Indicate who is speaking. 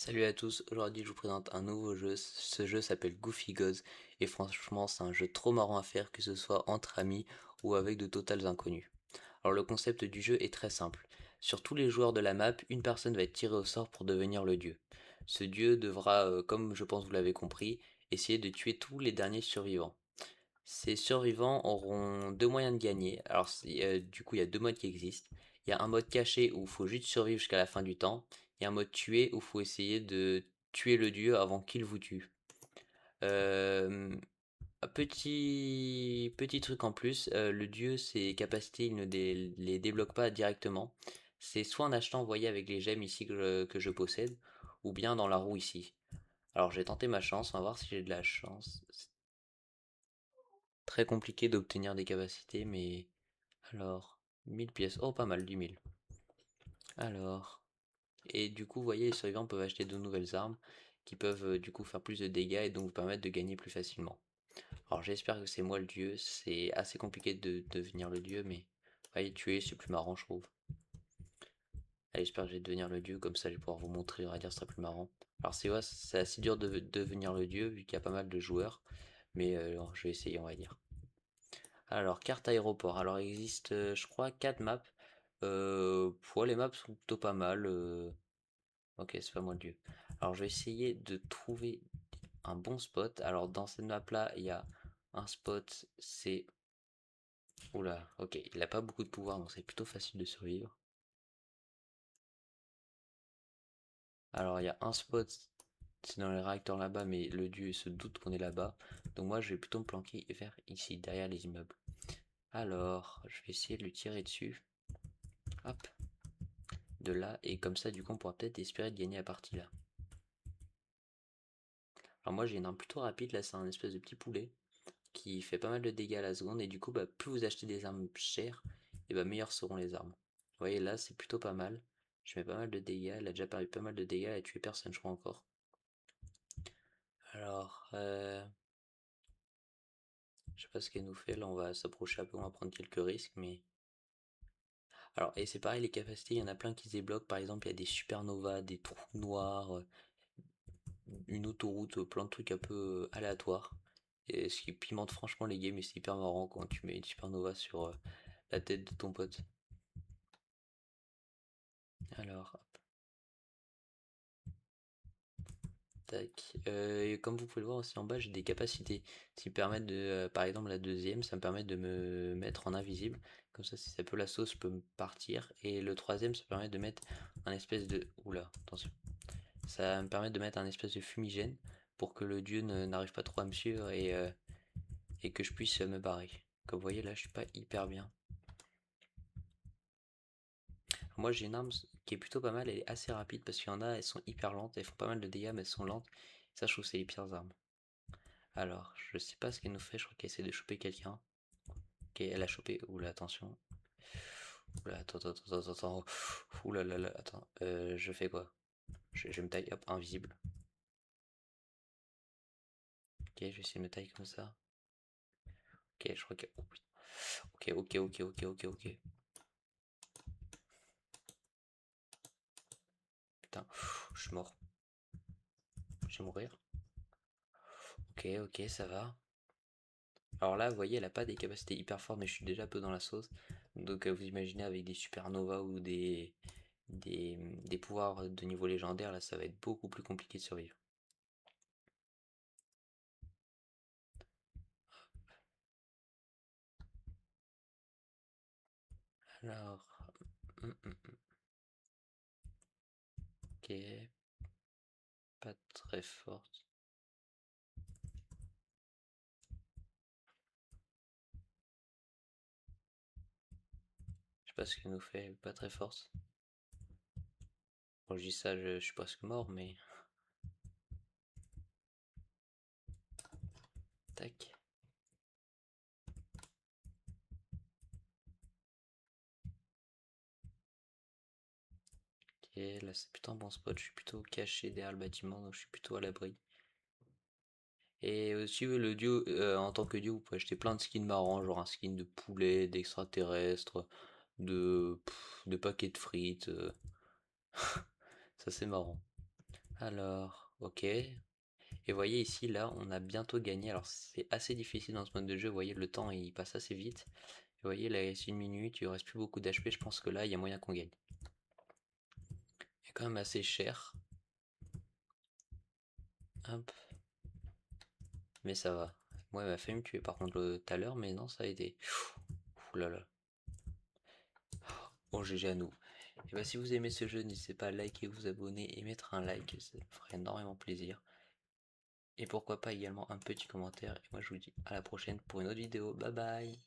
Speaker 1: Salut à tous, aujourd'hui je vous présente un nouveau jeu. Ce jeu s'appelle Goofy Goes et franchement c'est un jeu trop marrant à faire, que ce soit entre amis ou avec de totales inconnus. Alors le concept du jeu est très simple. Sur tous les joueurs de la map, une personne va être tirée au sort pour devenir le dieu. Ce dieu devra, comme je pense vous l'avez compris, essayer de tuer tous les derniers survivants. Ces survivants auront deux moyens de gagner. Alors, du coup, il y a deux modes qui existent. Il y a un mode caché où il faut juste survivre jusqu'à la fin du temps, et un mode tué où il faut essayer de tuer le dieu avant qu'il vous tue. Euh, petit truc en plus, le dieu, ses capacités, il ne les débloque pas directement. C'est soit en achetant, vous voyez, avec les gemmes ici que je possède, ou bien dans la roue ici. Alors, j'ai tenté ma chance, on va voir si j'ai de la chance. C'est très compliqué d'obtenir des capacités, mais alors, 1000 pièces. Oh, pas mal, 10 000. Alors, et du coup, vous voyez, les survivants peuvent acheter de nouvelles armes qui peuvent du coup faire plus de dégâts et donc vous permettre de gagner plus facilement. Alors, j'espère que c'est moi le dieu. C'est assez compliqué de devenir le dieu, mais allez, tuer, c'est plus marrant, je trouve. Allez, j'espère que je vais devenir le dieu, comme ça je vais pouvoir vous montrer, on va dire, ce sera plus marrant. Alors, c'est assez dur de devenir le dieu vu qu'il y a pas mal de joueurs, mais je vais essayer, on va dire. Alors, carte aéroport. Alors, il existe, je crois, 4 maps. Ouais, les maps sont plutôt pas mal. Ok, c'est pas moi le dieu. Alors, je vais essayer de trouver un bon spot. Alors, dans cette map-là, il y a un spot, c'est... Oula, ok, il a pas beaucoup de pouvoir, donc c'est plutôt facile de survivre. Alors, il y a un spot, c'est dans les réacteurs là-bas, mais le dieu se doute qu'on est là-bas. Donc moi, je vais plutôt me planquer vers ici, derrière les immeubles. Alors, je vais essayer de lui tirer dessus. Hop, de là, et comme ça, du coup, on pourra peut-être espérer de gagner la partie là. Alors moi, j'ai une arme plutôt rapide, là, c'est un espèce de petit poulet qui fait pas mal de dégâts à la seconde, et du coup, bah, plus vous achetez des armes chères, et bah, meilleures seront les armes. Vous voyez, là, c'est plutôt pas mal. Je mets pas mal de dégâts, elle a déjà perdu pas mal de dégâts, elle a tué personne, je crois encore. Alors, je sais pas ce qu'elle nous fait, là, on va s'approcher un peu, on va prendre quelques risques, mais... Alors, et c'est pareil, les capacités, il y en a plein qui se débloquent, par exemple, il y a des supernovas, des trous noirs, une autoroute, plein de trucs un peu aléatoires. Et ce qui pimente franchement les games, et c'est hyper marrant quand tu mets une supernova sur la tête de ton pote. Alors, tac. Et comme vous pouvez le voir aussi en bas, j'ai des capacités qui me permettent de, par exemple la deuxième, ça me permet de me mettre en invisible. Comme ça, si ça peut la sauce, je peux me partir. Et le troisième, ça permet de mettre un espèce de... Oula, attention. Ça me permet de mettre un espèce de fumigène pour que le dieu n'arrive pas trop à me suivre et que je puisse me barrer. Comme vous voyez là, je suis pas hyper bien. Moi j'ai une arme qui est plutôt pas mal, elle est assez rapide parce qu'il y en a, elles sont hyper lentes, elles font pas mal de dégâts mais elles sont lentes. Ça je trouve que c'est les pires armes. Alors, je sais pas ce qu'elle nous fait, je crois qu'elle essaie de choper quelqu'un. Ok, elle a chopé. Oula, attention. Oula, attends. Oula là, attends. Je fais quoi? Je me taille, hop, invisible. Ok, je vais essayer de me tailler comme ça. Ok, je crois que... oh, ok. Putain, je suis mort. Je vais mourir. Ok, ça va. Alors là, vous voyez, elle a pas des capacités hyper fortes, mais je suis déjà un peu dans la sauce. Donc vous imaginez avec des supernovas ou des pouvoirs de niveau légendaire, là, ça va être beaucoup plus compliqué de survivre. Alors, ok, pas très forte. Je sais pas ce qu'elle nous fait, pas très forte. Quand je dis ça, je suis presque mort, mais... Tac. Ok, là c'est plutôt un bon spot, je suis plutôt caché derrière le bâtiment, donc je suis plutôt à l'abri. Et aussi le dieu, en tant que dieu, vous pouvez acheter plein de skins marrants, genre un skin de poulet, d'extraterrestre, de paquets de frites. Ça c'est marrant. Alors, ok. Et voyez ici, là, on a bientôt gagné. Alors, c'est assez difficile dans ce mode de jeu. Vous voyez, le temps, il passe assez vite. Et vous voyez, là, il reste une minute. Il ne reste plus beaucoup d'HP. Je pense que là, il y a moyen qu'on gagne. C'est quand même assez cher. Hop. Mais ça va. Moi, il m'a failli me tuer par contre tout à l'heure. Mais non, ça a été. Ouh là là. Bon, GG à nous. Et bah, si vous aimez ce jeu, n'hésitez pas à liker, vous abonner et mettre un like. Ça ferait énormément plaisir. Et pourquoi pas également un petit commentaire. Et moi, je vous dis à la prochaine pour une autre vidéo. Bye bye.